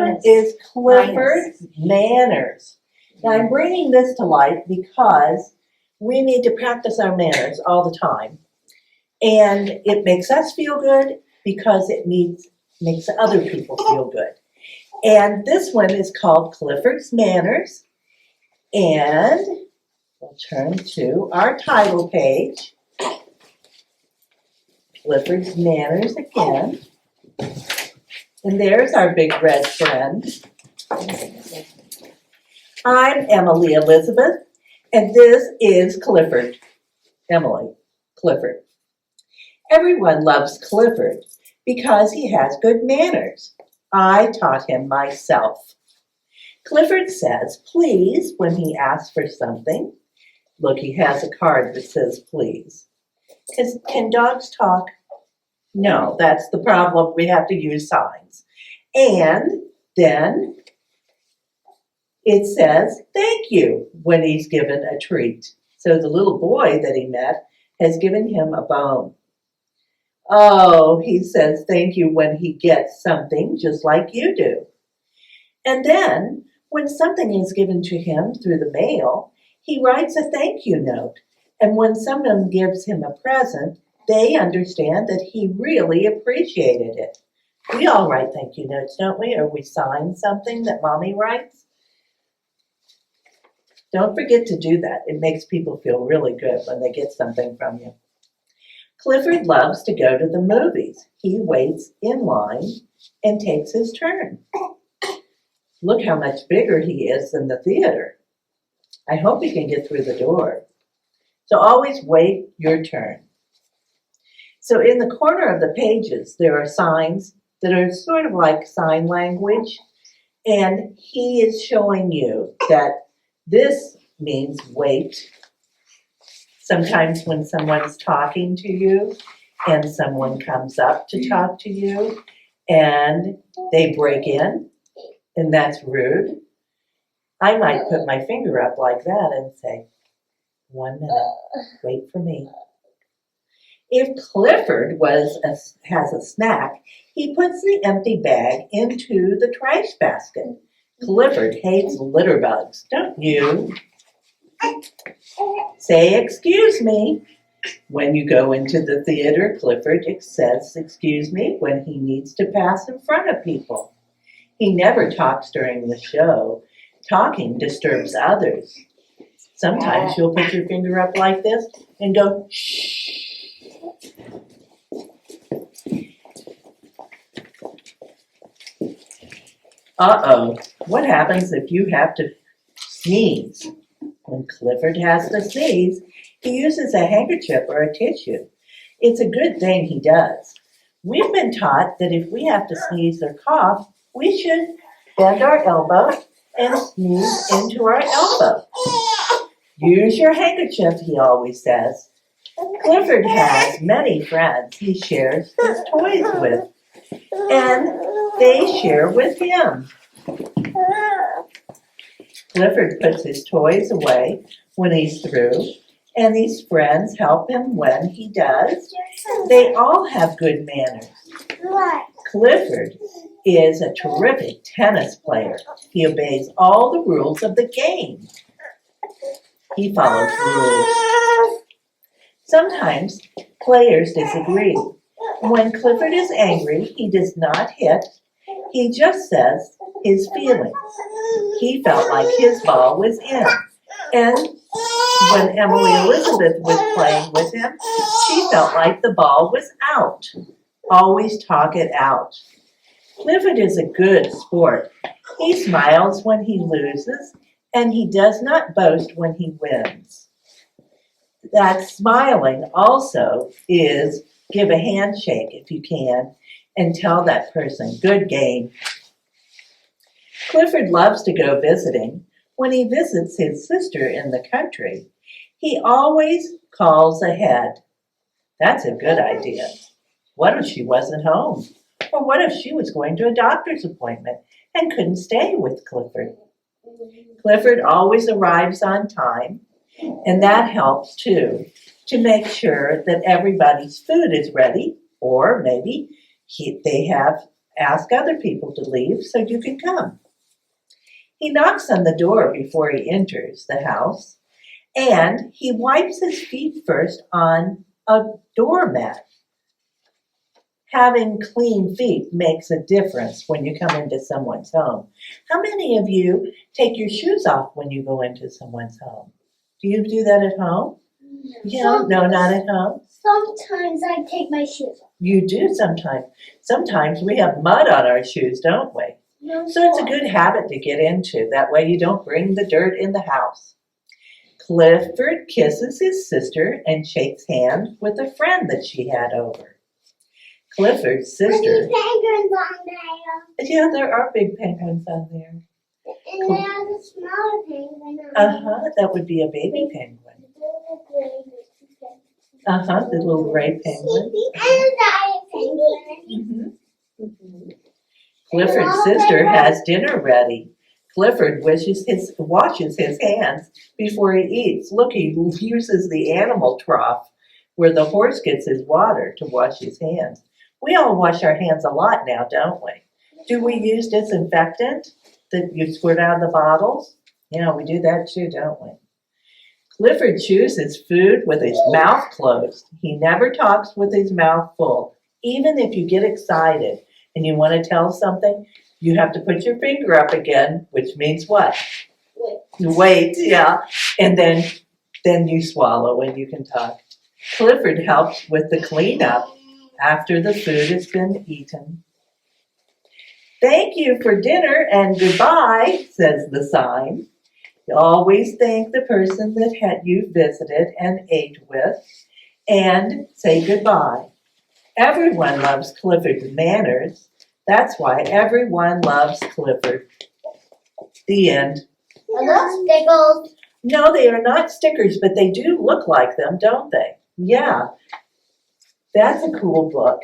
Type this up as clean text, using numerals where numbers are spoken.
one is Clifford's manners. Now I'm bringing this to light because we need to practice our manners all the time. And it makes us feel good because it makes other people feel good. And this one is called Clifford's Manners. And we'll turn to our title page. Clifford's Manners again. And there's our big red friend. I'm Emily Elizabeth, and this is Clifford. Emily, Clifford. Everyone loves Clifford because he has good manners. I taught him myself. Clifford says please when he asks for something. Look, he has a card that says please. Can dogs talk? No, that's the problem. We have to use signs. And then it says thank you when he's given a treat. So the little boy that he met has given him a bone. Oh, he says thank you when he gets something just like you do. And then when something is given to him through the mail, he writes a thank you note. And when someone gives him a present, they understand that he really appreciated it. We all write thank you notes, don't we? Or we sign something that Mommy writes. Don't forget to do that. It makes people feel really good when they get something from you. Clifford loves to go to the movies. He waits in line and takes his turn. Look how much bigger he is than the theater. I hope he can get through the door. So always wait your turn. So in the corner of the pages, there are signs that are sort of like sign language. And he is showing you that this means wait. Sometimes when someone's talking to you and someone comes up to talk to you and they break in, and that's rude, I might put my finger up like that and say, 1 minute, wait for me. If Clifford has a snack, he puts the empty bag into the trash basket. Clifford hates litter bugs, don't you? Say excuse me. When you go into the theater, Clifford says excuse me when he needs to pass in front of people. He never talks during the show. Talking disturbs others. Sometimes you'll put your finger up like this and go, shh. Uh-oh, what happens if you have to sneeze? When Clifford has to sneeze, he uses a handkerchief or a tissue. It's a good thing he does. We've been taught that if we have to sneeze or cough, we should bend our elbow and sneeze into our elbow. Use your handkerchief, he always says. Clifford has many friends he shares his toys with, and they share with him. Clifford puts his toys away when he's through, and these friends help him when he does. They all have good manners. Clifford is a terrific tennis player. He obeys all the rules of the game. He follows rules. Sometimes players disagree. When Clifford is angry, he does not hit. He just says his feelings. He felt like his ball was in. And when Emily Elizabeth was playing with him, she felt like the ball was out. Always talk it out. Clifford is a good sport. He smiles when he loses, and he does not boast when he wins. That smiling also is give a handshake if you can, and tell that person, good game. Clifford loves to go visiting. When he visits his sister in the country, he always calls ahead. That's a good idea. What if she wasn't home? Or what if she was going to a doctor's appointment and couldn't stay with Clifford? Clifford always arrives on time, and that helps too, to make sure that everybody's food is ready, or maybe they have Ask other people to leave so you can come. He knocks on the door before he enters the house, and he wipes his feet first on a doormat. Having clean feet makes a difference when you come into someone's home. How many of you take your shoes off when you go into someone's home? Do you do that at home? No, not at home. Sometimes I take my shoes off. You do sometimes. Sometimes we have mud on our shoes, don't we? No, So it's a good habit to get into. That way you don't bring the dirt in the house. Clifford kisses his sister and shakes hands with a friend that she had over. Clifford's sister. Big penguins on there. Yeah, there are big penguins on there. And there's a smaller penguin on there. That would be a baby penguin. The little gray penguin. And a penguin. Clifford's sister has dinner ready. Clifford washes his hands before he eats. Look, he uses the animal trough where the horse gets his water to wash his hands. We all wash our hands a lot now, don't we? Do we use disinfectant that you squirt out of the bottles? Yeah, we do that too, don't we? Clifford chews his food with his mouth closed. He never talks with his mouth full. Even if you get excited and you want to tell something, you have to put your finger up again, which means what? Wait, yeah. And then you swallow and you can talk. Clifford helps with the cleanup after the food has been eaten. Thank you for dinner and goodbye, says the sign. You always thank the person that you visited and ate with and say goodbye. Everyone loves Clifford's manners. That's why everyone loves Clifford. The end. Are those stickers? No, they are not stickers, but they do look like them, don't they? Yeah. That's a cool book.